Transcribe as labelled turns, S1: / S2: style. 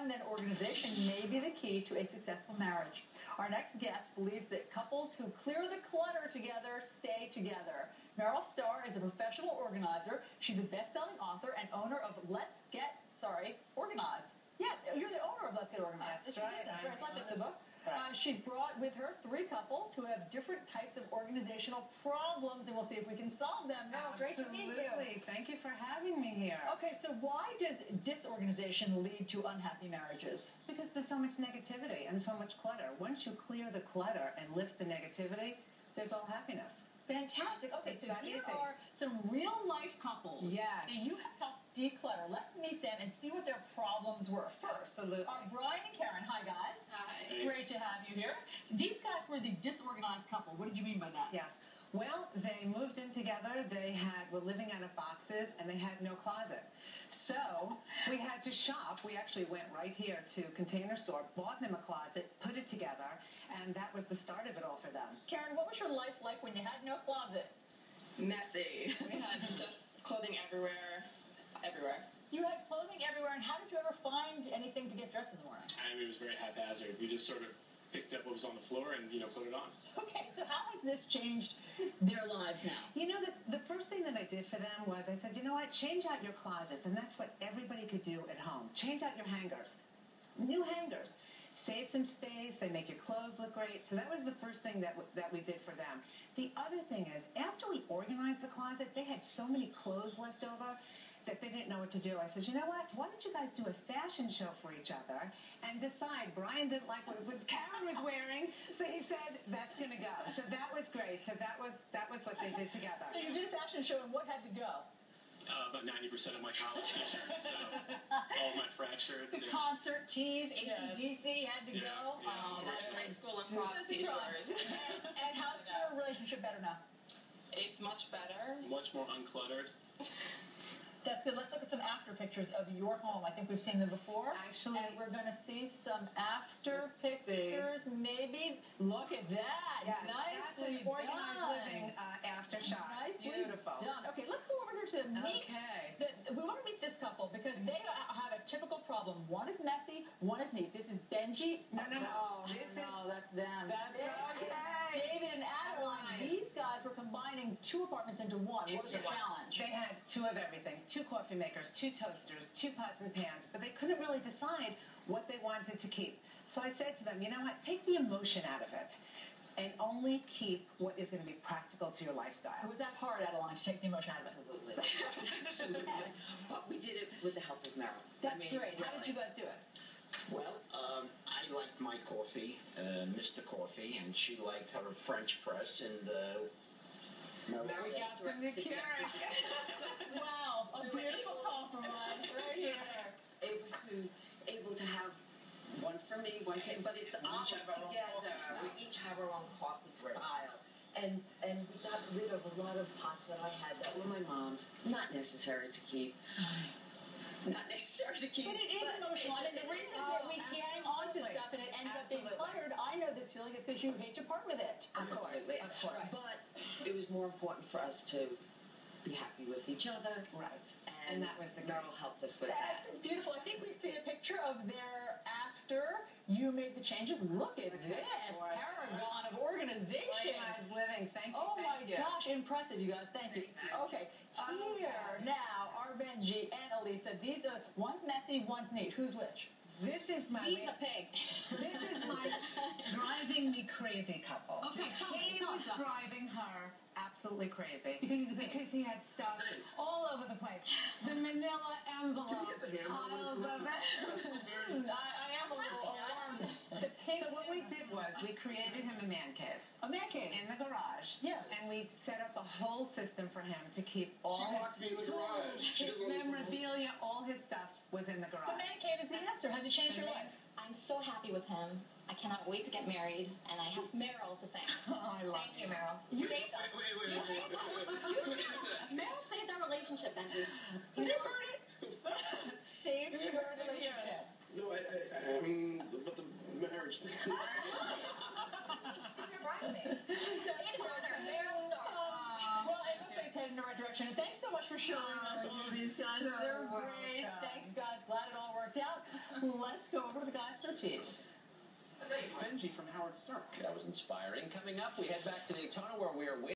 S1: fun and organization may be the key to a successful marriage. Our next guest believes that couples who clear the clutter together stay together. Meryl Starr is a professional organizer. She's a best-selling author and owner of Organized. Yeah, you're the owner of Let's Get Organized.
S2: That's
S1: it's your
S2: right.
S1: business, right? It's not just a book.
S2: Right.
S1: She's brought with her 3 couples who have different types of organizational problems, and we'll see if we can solve them. Meryl, great to meet you.
S2: Absolutely. Thank you for having me here.
S1: Okay, so why does disorganization lead to unhappy marriages?
S2: Because there's so much negativity and so much clutter. Once you clear the clutter and lift the negativity, there's all happiness.
S1: Fantastic. Okay,
S2: It's
S1: so
S2: that
S1: here
S2: easy.
S1: are some real-life couples.
S2: Yes.
S1: And you have helped declutter. Let's meet them and see what their problems were. First,
S2: Absolutely.
S1: Brian and Karen. Hi, guys.
S3: Hi.
S1: Great to have you here. These guys were the disorganized couple. What did you mean by that?
S2: Yes. Well, they moved in together. They were living out of boxes, and they had no closet. So we had to shop. We actually went right here to Container Store, bought them a closet, put it together, and that was the start of it all for them.
S1: Karen, what was your life like when you had no closet?
S3: Messy. We had just clothing everywhere.
S1: You had clothing everywhere, and how did you ever find anything to get dressed in the morning?
S4: I mean, it was very haphazard. We just sort of picked up what was on the floor and, put it on.
S1: Okay, so how has this changed their lives now?
S2: You know, the first thing that I did for them was I said, you know what, change out your closets, and that's what everybody could do at home. Change out your hangers. New hangers. Save some space. They make your clothes look great. So that was the first thing that we did for them. The other thing is, after we organized the closet, they had so many clothes left over that they didn't know what to do. I said, you know what, why don't you guys do a fashion show for each other and decide. Brian didn't like what Karen was wearing, so he said, that's going to go. So that was great. So that was what they did together.
S1: So you did a fashion show, and what had to go?
S4: About 90% of my college t-shirts, so all of my frat shirts.
S1: The concert tees, AC/DC had to
S4: Yeah,
S1: go.
S4: yeah,
S1: That's
S3: High
S1: right.
S3: school lacrosse t-shirts.
S1: And how's your relationship better now?
S3: It's much better.
S4: Much more uncluttered.
S1: That's good. Let's look at some after pictures of your home. I think we've seen them before.
S2: Actually,
S1: and we're going to see some after
S2: Let's
S1: pictures. Maybe. Look at that.
S2: yes,
S1: Nicely
S2: that's an organized
S1: done.
S2: living after shot.
S1: Nicely
S2: Beautiful.
S1: done. Okay, let's go over here to meet.
S2: Okay.
S1: We want to meet this couple because they have a typical problem. One is messy, one is neat. This is Benjy.
S2: No.
S1: That's them.
S2: That's
S1: This
S2: okay.
S1: is David and Adeline. These guys were combining 2 apartments into one. What was the challenge?
S2: They had 2 of everything. 2 coffee makers, 2 toasters, 2 pots and pans, but they couldn't really decide what they wanted to keep. So I said to them, you know what, take the emotion out of it and only keep what is going to be practical to your lifestyle.
S1: Was that hard, Adeline, to take the emotion out of it?
S5: Absolutely. Absolutely. But we did it with the help of Meryl.
S1: That's great. How did you guys do it?
S6: Well, I liked my coffee, Mr. Coffee, and she liked her French press, and Meryl
S5: Mary
S6: said,
S5: got direct suggested.
S1: Wow, a beautiful compromise right here.
S5: Able to have one for me, one for but it's ours together. We each have our own coffee style. And we got rid of a lot of pots that I had that were my mom's. Not necessary to keep. Not necessary to keep.
S1: But it is emotional. And the reason that we hang on to stuff and it ends up being cluttered, I know this feeling, is because you hate to part with it.
S5: Absolutely.
S2: Of course.
S5: But it was more important for us to be happy with each other.
S2: Right.
S5: And
S2: that was the
S5: Meryl helped us with that.
S1: That's beautiful. I think we see a picture of their after you made the changes. Look at this paragon of organization.
S2: Organized living. Thank you.
S1: Oh my
S2: thank you.
S1: gosh, impressive, you guys. Thank you. Okay, here now are Benjy and Elisa. These are, one's messy, one's neat. Who's which?
S2: This is my
S3: He's a pig.
S2: This is my driving me crazy couple.
S1: Okay, tell me,
S2: He
S1: tell
S2: was
S1: us.
S2: driving her absolutely crazy
S1: Because
S2: he had stuff all over the place. The manila envelopes, piles of it.
S1: I am a little alarmed. The pig.
S2: So what we did was we created him a man cave.
S1: A man cave.
S2: In the garage.
S1: Yeah.
S2: And we set up a whole system for him to keep all
S6: She
S2: his
S6: locked me in the garage. She
S2: his
S6: doesn't like the
S2: memorabilia, all his stuff was in the
S1: The
S2: garage.
S1: man cave is the answer. Has it changed your life?
S7: I'm so happy with him. I cannot wait to get married, and I have Meryl to thank.
S2: Oh, I love
S7: Thank you, Meryl. You saved us. Meryl saved our relationship, Benjy.
S1: You heard it. Saved your relationship.
S4: No, I mean, but the marriage thing.
S7: You're bridesmaid. It's an honor, Meryl Starr.
S1: Well, it looks like 10 in the right direction. And thanks so much for showing us all these guys.
S2: So
S1: They're great.
S2: welcome.
S1: Thanks, guys. Glad it all worked out. Let's go over to the guys for the cheese.
S8: Benjy from Howard Stark. That was inspiring. Coming up, we head back to Daytona where we are waiting.